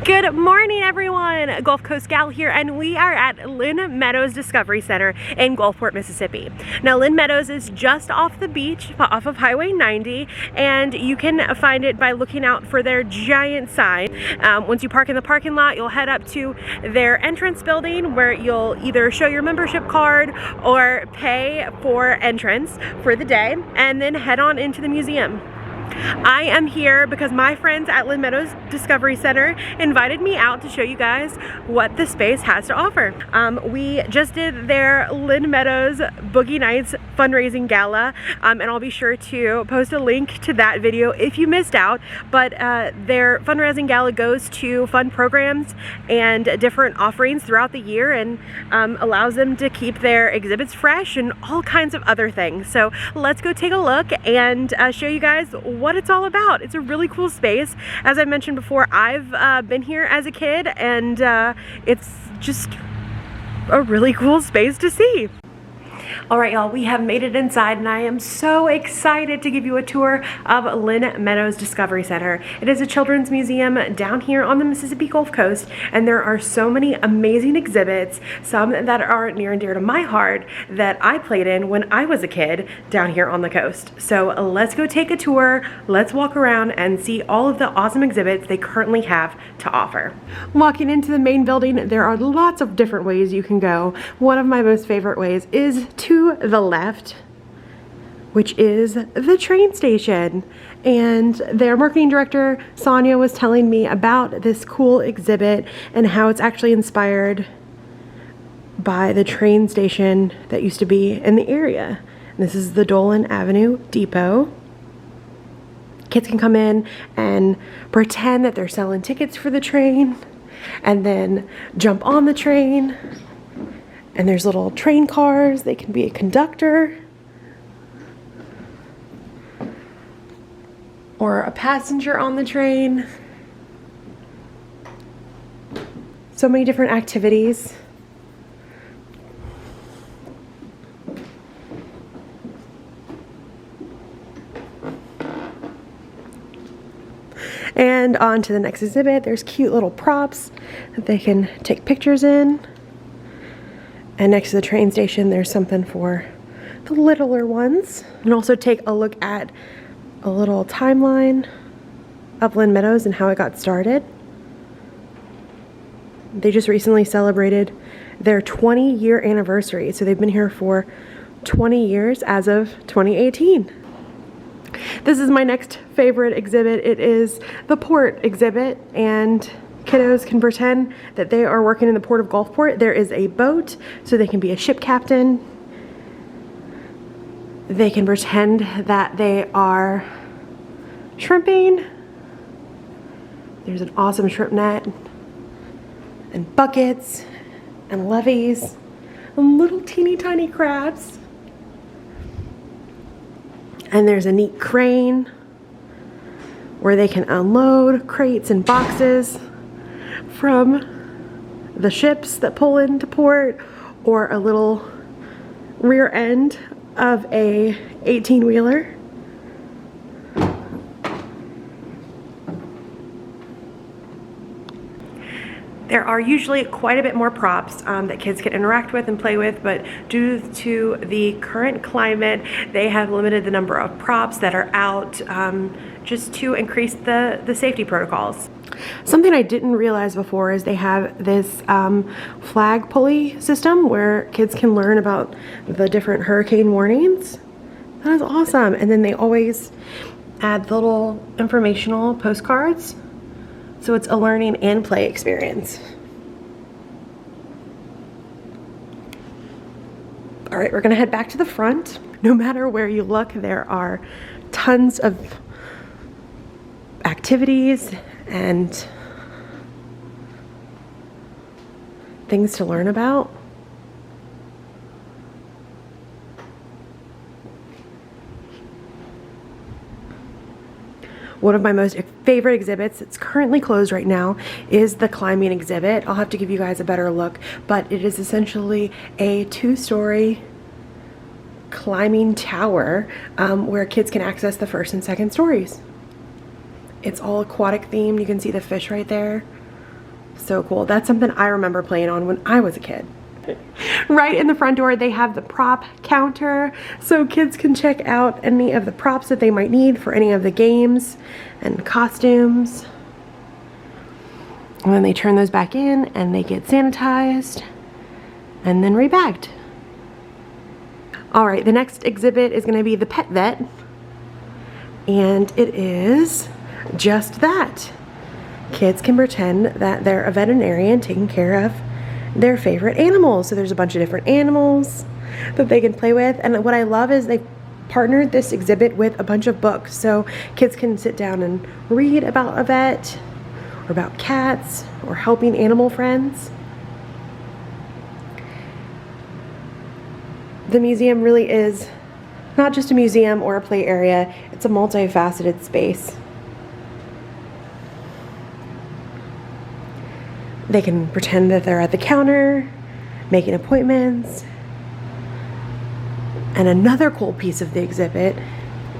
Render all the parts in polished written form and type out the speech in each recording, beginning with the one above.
Good morning, everyone. Gulf Coast Gal here, and we are at Lynn Meadows Discovery Center in Gulfport, Mississippi. Now, Lynn Meadows is just off the beach, off of Highway 90, and you can find it by looking out for their giant sign. Once you park in the parking lot, you'll head up to their entrance building where you'll either show your membership card or pay for entrance for the day, and then head on into the museum. I am here because my friends at Lynn Meadows Discovery Center invited me out to show you guys what the space has to offer. We just did their Lynn Meadows Boogie Nights Fundraising Gala, and I'll be sure to post a link to that video if you missed out. But their fundraising gala goes to fund programs and different offerings throughout the year, and allows them to keep their exhibits fresh and all kinds of other things. So let's go take a look and show you guys what it's all about. It's a really cool space. As I mentioned before, I've been here as a kid, and it's just a really cool space to see. All right, y'all, we have made it inside, and I am so excited to give you a tour of Lynn Meadows Discovery Center. It is a children's museum down here on the Mississippi Gulf Coast, and there are so many amazing exhibits, some that are near and dear to my heart that I played in when I was a kid down here on the coast. So let's go take a tour, let's walk around and see all of the awesome exhibits they currently have to offer. Walking into the main building, there are lots of different ways you can go. One of my most favorite ways is to the left, which is the train station, and their marketing director Sonia was telling me about this cool exhibit and how it's actually inspired by the train station that used to be in the area. And this is the Dolan Avenue Depot. Kids can come in and pretend that they're selling tickets for the train and then jump on the train. And there's little train cars. They can be a conductor or a passenger on the train. So many different activities. And on to the next exhibit. There's cute little props that they can take pictures in. And next to the train station, there's something for the littler ones. And also take a look at a little timeline of Lynn Meadows and how it got started. They just recently celebrated their 20-year anniversary. So they've been here for 20 years as of 2018. This is my next favorite exhibit. It is the port exhibit, and kiddos can pretend that they are working in the port of Gulfport. There is a boat, so they can be a ship captain. They can pretend that they are shrimping. There's an awesome shrimp net and buckets and levees and little teeny tiny crabs. And there's a neat crane where they can unload crates and boxes from the ships that pull into port, or a little rear end of a 18-wheeler. There are usually quite a bit more props that kids can interact with and play with, but due to the current climate, they have limited the number of props that are out just to increase the safety protocols. Something I didn't realize before is they have this flag pulley system where kids can learn about the different hurricane warnings. That is awesome. And then they always add little informational postcards. So it's a learning and play experience. All right, we're gonna head back to the front. No matter where you look, there are tons of activities and things to learn about. One of my most favorite exhibits, it's currently closed right now, is the climbing exhibit. I'll have to give you guys a better look, but it is essentially a 2-story climbing tower where kids can access the first and second stories. It's all aquatic themed. You can see the fish right there. So cool. That's something I remember playing on when I was a kid. Right in the front door, they have the prop counter, so kids can check out any of the props that they might need for any of the games and costumes. And then they turn those back in and they get sanitized and then rebagged. All right, the next exhibit is going to be the Pet Vet, and it is just that. Kids can pretend that they're a veterinarian taking care of their favorite animals. So there's a bunch of different animals that they can play with. And what I love is they've partnered this exhibit with a bunch of books. So kids can sit down and read about a vet or about cats or helping animal friends. The museum really is not just a museum or a play area. It's a multifaceted space. They can pretend that they're at the counter, making appointments. And another cool piece of the exhibit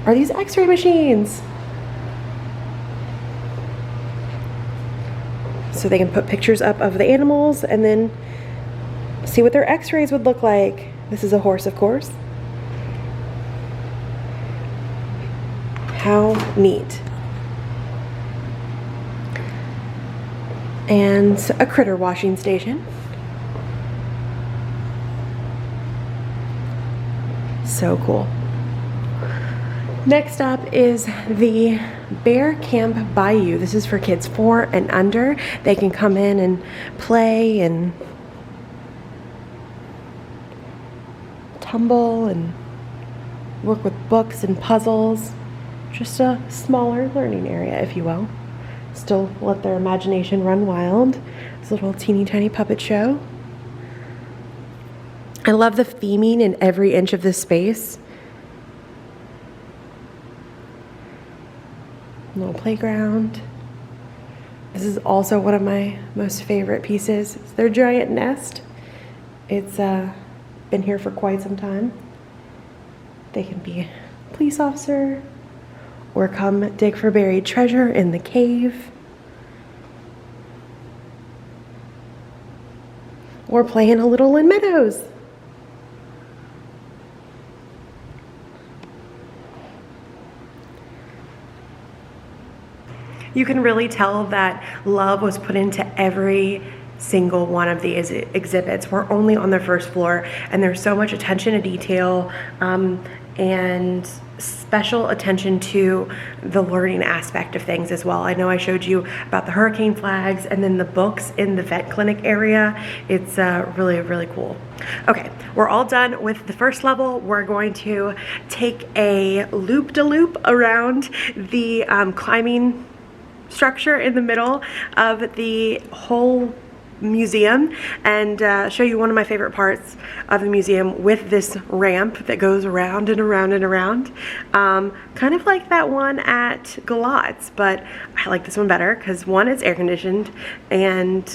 are these x-ray machines. So they can put pictures up of the animals and then see what their x-rays would look like. This is a horse, of course. How neat. And a critter washing station. So cool. Next up is the Bear Camp Bayou. This is for kids 4 and under. They can come in and play and tumble and work with books and puzzles. Just a smaller learning area, if you will. Still let their imagination run wild. It's a little teeny tiny puppet show. I love the theming in every inch of this space. Little playground. This is also one of my most favorite pieces. It's their giant nest. It's been here for quite some time. They can be a police officer, or come dig for buried treasure in the cave, or play in a little Lynn Meadows. You can really tell that love was put into every single one of these exhibits. We're only on the first floor, and there's so much attention to detail and special attention to the learning aspect of things as well. I know I showed you about the hurricane flags and then the books in the vet clinic area. It's really, really cool. Okay, we're all done with the first level. We're going to take a loop-de-loop around the climbing structure in the middle of the whole museum and show you one of my favorite parts of the museum with this ramp that goes around and around and around. Kind of like that one at Galat's, but I like this one better because 1, it's air conditioned, and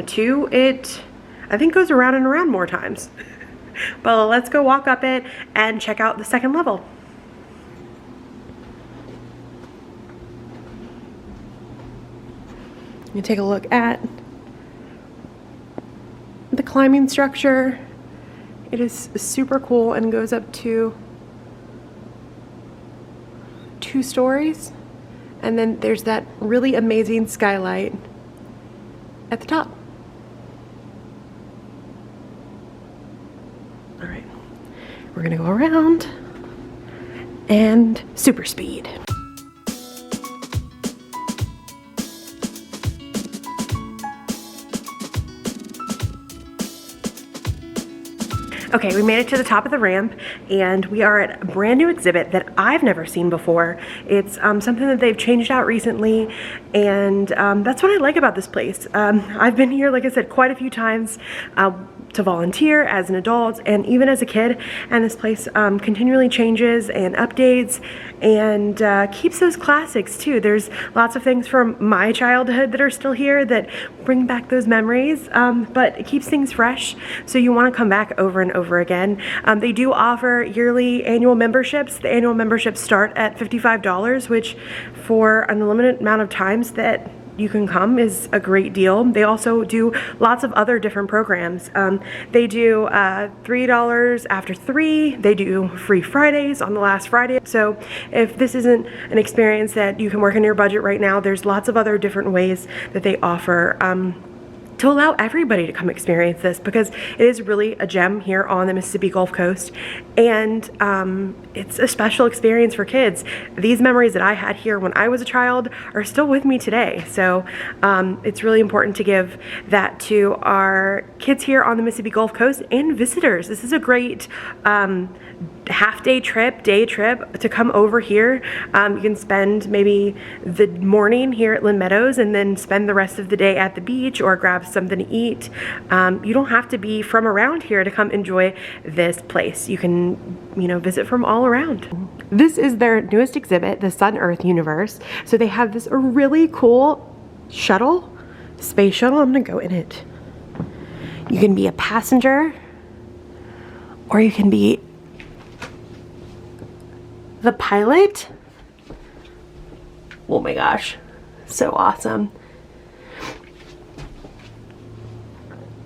2, it I think goes around and around more times. But let's go walk up it and check out the second level. You take a look at the climbing structure. It is super cool and goes up to 2 stories, and then there's that really amazing skylight at the top. All right, we're gonna go around and super speed. Okay, we made it to the top of the ramp, and we are at a brand new exhibit that I've never seen before. It's something that they've changed out recently, and that's what I like about this place. I've been here, like I said, quite a few times to volunteer as an adult and even as a kid, and this place continually changes and updates and keeps those classics too. There's lots of things from my childhood that are still here that bring back those memories, but it keeps things fresh, so you want to come back over and over again. They do offer yearly annual memberships. The annual memberships start at $55, which for an unlimited amount of times, that you can come is a great deal. They also do lots of other different programs. They do $3 after 3. They do free Fridays on the last Friday. So if this isn't an experience that you can work in your budget right now, there's lots of other different ways that they offer to allow everybody to come experience this, because it is really a gem here on the Mississippi Gulf Coast, and it's a special experience for kids. These memories that I had here when I was a child are still with me today, so it's really important to give that to our kids here on the Mississippi Gulf Coast and visitors. This is a great half-day trip, day trip to come over here. You can spend maybe the morning here at Lynn Meadows and then spend the rest of the day at the beach or grab something to eat. You don't have to be from around here to come enjoy this place. You can, visit from all around. This is their newest exhibit, the Sun Earth Universe. So they have this really cool shuttle, space shuttle. I'm gonna go in it. You can be a passenger, or you can be the pilot. Oh my gosh, so awesome.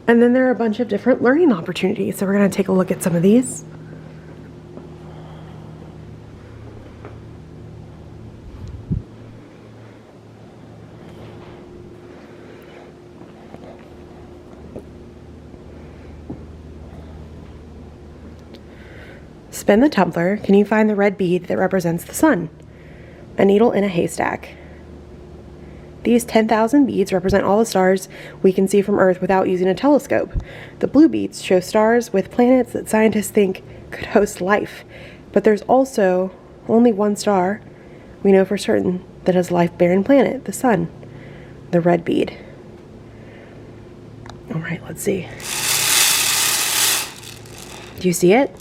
And then there are a bunch of different learning opportunities. So we're gonna take a look at some of these. Spin the tumbler. Can you find the red bead that represents the sun? A needle in a haystack. These 10,000 beads represent all the stars we can see from Earth without using a telescope. The blue beads show stars with planets that scientists think could host life. But there's also only one star we know for certain that has a life-bearing planet, the sun. The red bead. All right, let's see. Do you see it?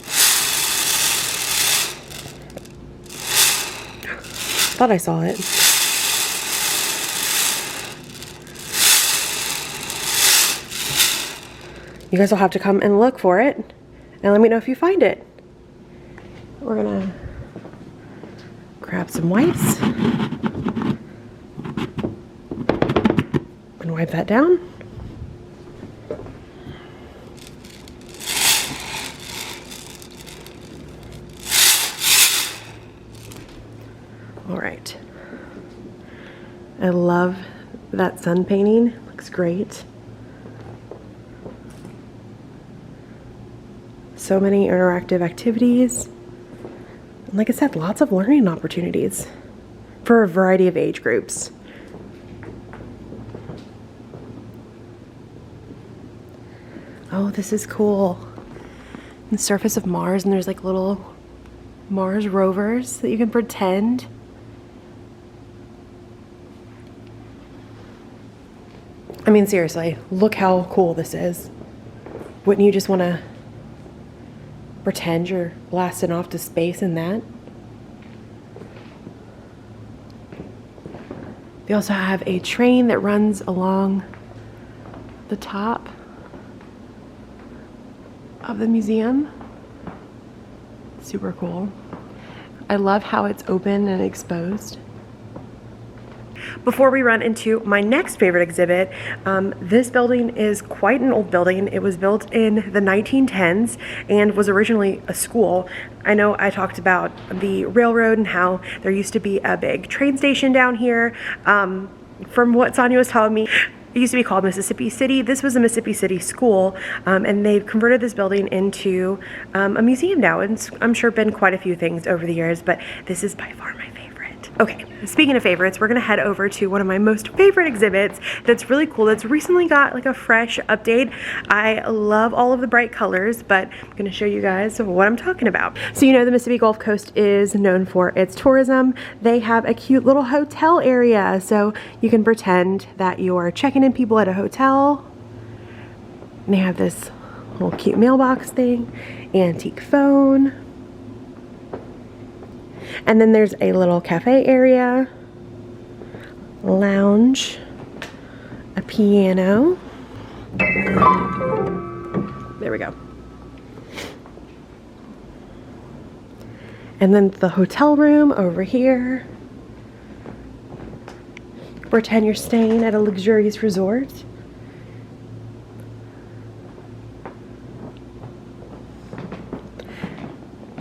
Thought I saw it. You guys will have to come and look for it and let me know if you find it. We're gonna grab some wipes and wipe that down. All right. I love that sun painting. Looks great. So many interactive activities. And like I said, lots of learning opportunities for a variety of age groups. Oh, this is cool. The surface of Mars, and there's like little Mars rovers that you can pretend. I mean, seriously, look how cool this is. Wouldn't you just want to pretend you're blasting off to space in that? They also have a train that runs along the top of the museum. Super cool. I love how it's open and exposed. Before we run into my next favorite exhibit, this building is quite an old building. It was built in the 1910s and was originally a school. I know I talked about the railroad and how there used to be a big train station down here. From what Sonia was telling me, it used to be called Mississippi City. This was a Mississippi City school, and they've converted this building into a museum now. And I'm sure been quite a few things over the years, but this is by far my favorite. Okay, speaking of favorites, we're gonna head over to one of my most favorite exhibits that's really cool, that's recently got like a fresh update. I love all of the bright colors, but I'm gonna show you guys what I'm talking about. So the Mississippi Gulf Coast is known for its tourism. They have a cute little hotel area, so you can pretend that you're checking in people at a hotel. And they have this little cute mailbox thing, antique phone. And then there's a little cafe area, lounge, a piano. There we go. And then the hotel room over here. Pretend you're staying at a luxurious resort.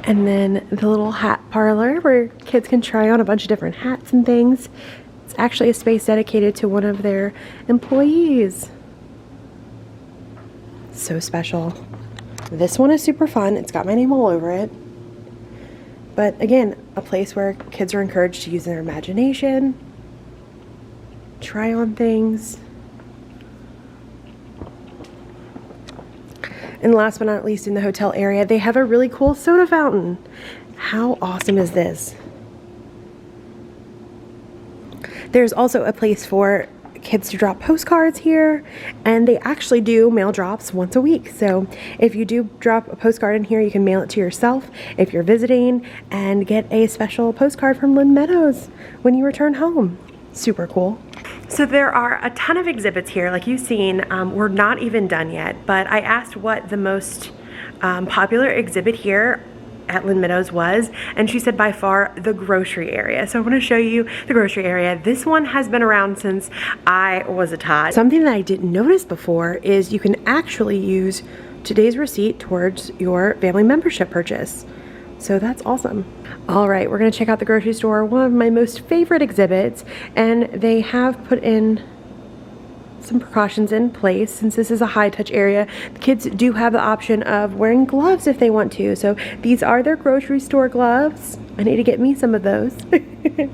And then the little hat parlor where kids can try on a bunch of different hats and things. It's actually a space dedicated to one of their employees. So special. This one is super fun. It's got my name all over it. But again, a place where kids are encouraged to use their imagination, try on things. And last but not least, in the hotel area, they have a really cool soda fountain. How awesome is this? There's also a place for kids to drop postcards here, and they actually do mail drops once a week. So if you do drop a postcard in here, you can mail it to yourself if you're visiting and get a special postcard from Lynn Meadows when you return home. Super cool. So there are a ton of exhibits here, like you've seen. We're not even done yet, but I asked what the most popular exhibit here at Lynn Meadows was, and she said by far the grocery area. So I want to show you the grocery area. This one has been around since I was a tot. Something that I didn't notice before is you can actually use today's receipt towards your family membership purchase. So that's awesome. All right, we're gonna check out the grocery store, one of my most favorite exhibits, and they have put in some precautions in place. Since this is a high touch area, the kids do have the option of wearing gloves if they want to. So these are their grocery store gloves. I need to get me some of those. And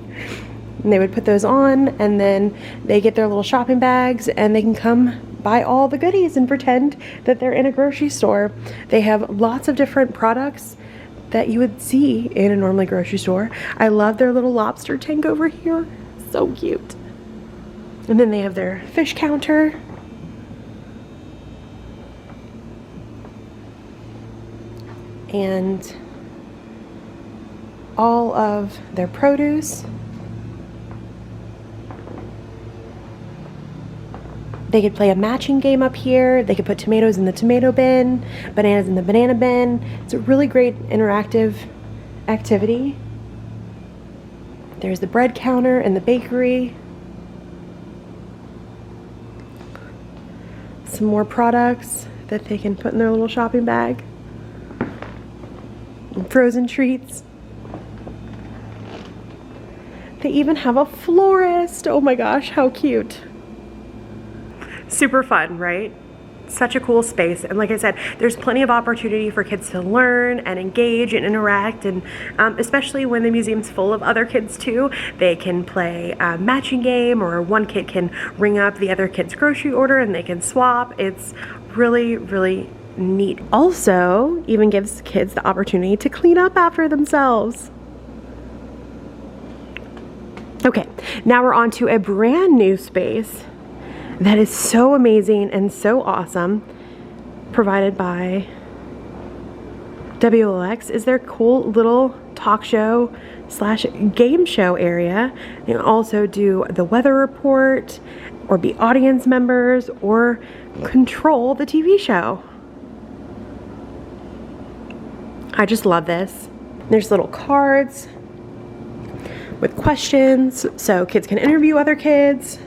they would put those on, and then they get their little shopping bags and they can come buy all the goodies and pretend that they're in a grocery store. They have lots of different products that you would see in a normally grocery store. I love their little lobster tank over here. So cute. And then they have their fish counter. And all of their produce. They could play a matching game up here. They could put tomatoes in the tomato bin, bananas in the banana bin. It's a really great interactive activity. There's the bread counter and the bakery. Some more products that they can put in their little shopping bag. And frozen treats. They even have a florist. Oh my gosh, how cute. Super fun, right? Such a cool space. And like I said, there's plenty of opportunity for kids to learn and engage and interact, and especially when the museum's full of other kids too. They can play a matching game, or one kid can ring up the other kid's grocery order and they can swap. It's really, really neat. Also, even gives kids the opportunity to clean up after themselves. Okay, now we're on to a brand new space that is so amazing and so awesome, provided by WLX. Is their cool little talk show slash game show area. You can also do the weather report, or be audience members, or control the TV show. I just love this. There's little cards with questions, so kids can interview other kids.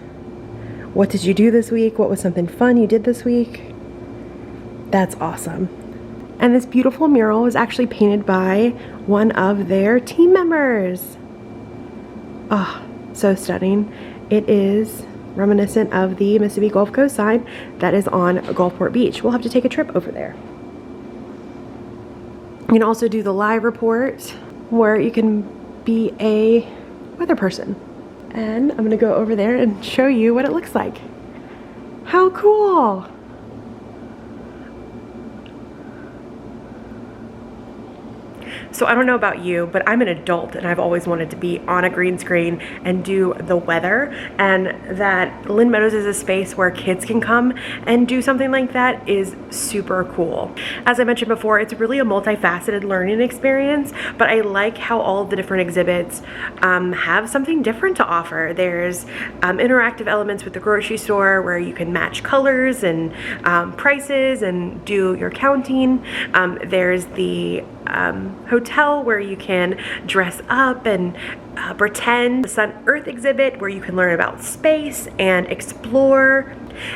What did you do this week? What was something fun you did this week? That's awesome. And this beautiful mural was actually painted by one of their team members. Oh, so stunning. It is reminiscent of the Mississippi Gulf Coast sign that is on Gulfport Beach. We'll have to take a trip over there. You can also do the live report, where you can be a weather person. And I'm gonna go over there and show you what it looks like. How cool! So I don't know about you, but I'm an adult and I've always wanted to be on a green screen and do the weather, and that Lynn Meadows is a space where kids can come and do something like that is super cool. As I mentioned before, it's really a multifaceted learning experience, but I like how all of the different exhibits have something different to offer. There's interactive elements with the grocery store where you can match colors and prices and do your counting. There's the hotel hotel where you can dress up and pretend. The Sun Earth exhibit where you can learn about space and explore.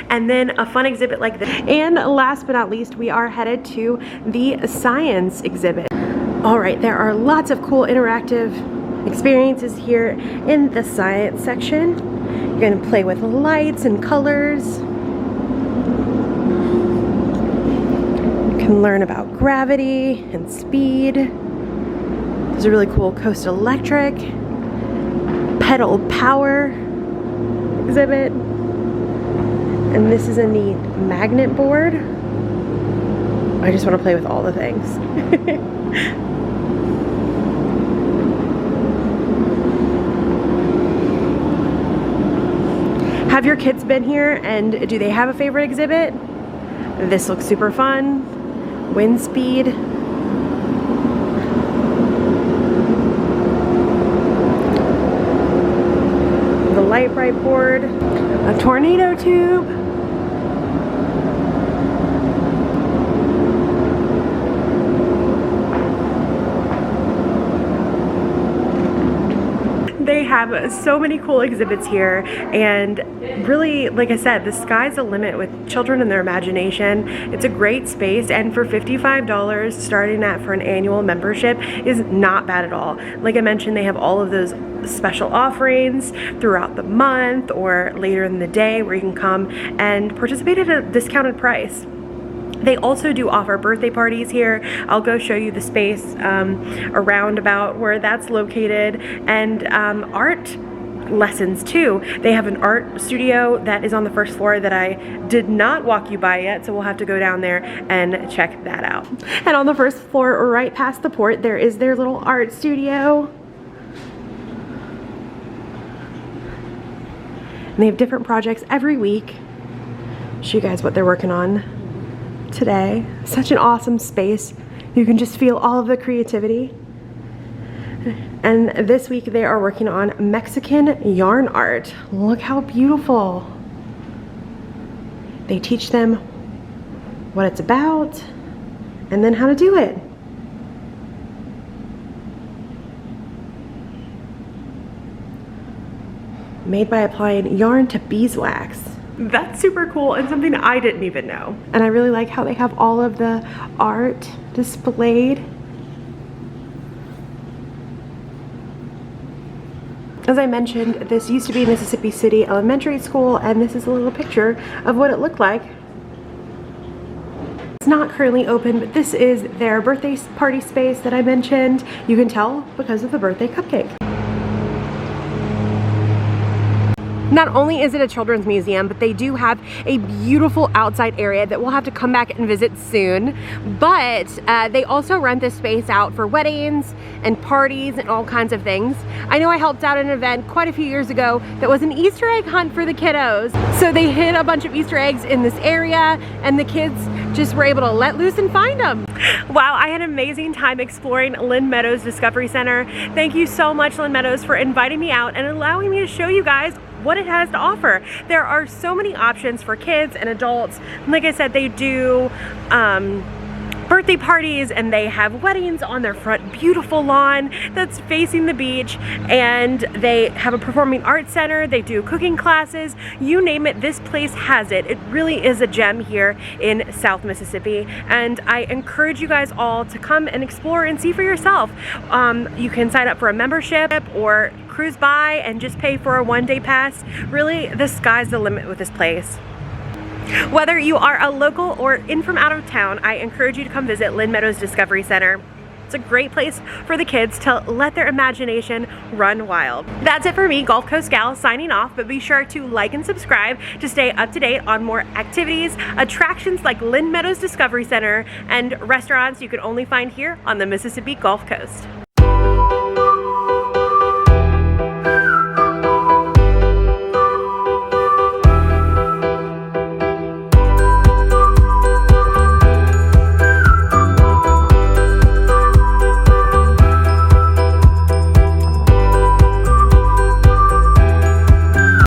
And then a fun exhibit like this. And last but not least, we are headed to the science exhibit. All right, there are lots of cool interactive experiences here in the science section. You're gonna play with lights and colors. You can learn about gravity and speed. There's a really cool Coast Electric pedal power exhibit. And this is a neat magnet board. I just want to play with all the things. Have your kids been here and do they have a favorite exhibit? This looks super fun. Wind speed. The light bright board. A tornado tube. They have so many cool exhibits here, and really, like I said, the sky's the limit with children and their imagination. It's a great space, and for $55 starting at for an annual membership is not bad at all. Like I mentioned, they have all of those special offerings throughout the month or later in the day where you can come and participate at a discounted price. They also do offer birthday parties here. I'll go show you the space around about where that's located, and art lessons too. They have an art studio that is on the first floor that I did not walk you by yet, so we'll have to go down there and check that out. And on the first floor, right past the port, there is their little art studio. And they have different projects every week. Show you guys what they're working on today. Such an awesome space. You can just feel all of the creativity. And this week they are working on Mexican yarn art. Look how beautiful. They teach them what it's about and then how to do it. Made by applying yarn to beeswax. That's super cool and something I didn't even know. And I really like how they have all of the art displayed. As I mentioned, this used to be Mississippi City Elementary School, and this is a little picture of what it looked like. It's not currently open, but this is their birthday party space that I mentioned. You can tell because of the birthday cupcake. Not only is it a children's museum, but they do have a beautiful outside area that we'll have to come back and visit soon. But they also rent this space out for weddings and parties and all kinds of things. I know I helped out an event quite a few years ago that was an Easter egg hunt for the kiddos. So they hid a bunch of Easter eggs in this area, and the kids just were able to let loose and find them. Wow, I had an amazing time exploring Lynn Meadows Discovery Center. Thank you so much, Lynn Meadows, for inviting me out and allowing me to show you guys what it has to offer. There are so many options for kids and adults. Like I said, they do birthday parties, and they have weddings on their front beautiful lawn that's facing the beach, and they have a performing arts center. They do cooking classes, you name it, this place has it. It really is a gem here in South Mississippi, and I encourage you guys all to come and explore and see for yourself. You can sign up for a membership or cruise by and just pay for a one-day pass. Really, the sky's the limit with this place. Whether you are a local or in from out of town, I encourage you to come visit Lynn Meadows Discovery Center. It's a great place for the kids to let their imagination run wild. That's it for me, Gulf Coast Gal, signing off, but be sure to like and subscribe to stay up to date on more activities, attractions like Lynn Meadows Discovery Center, and restaurants you can only find here on the Mississippi Gulf Coast.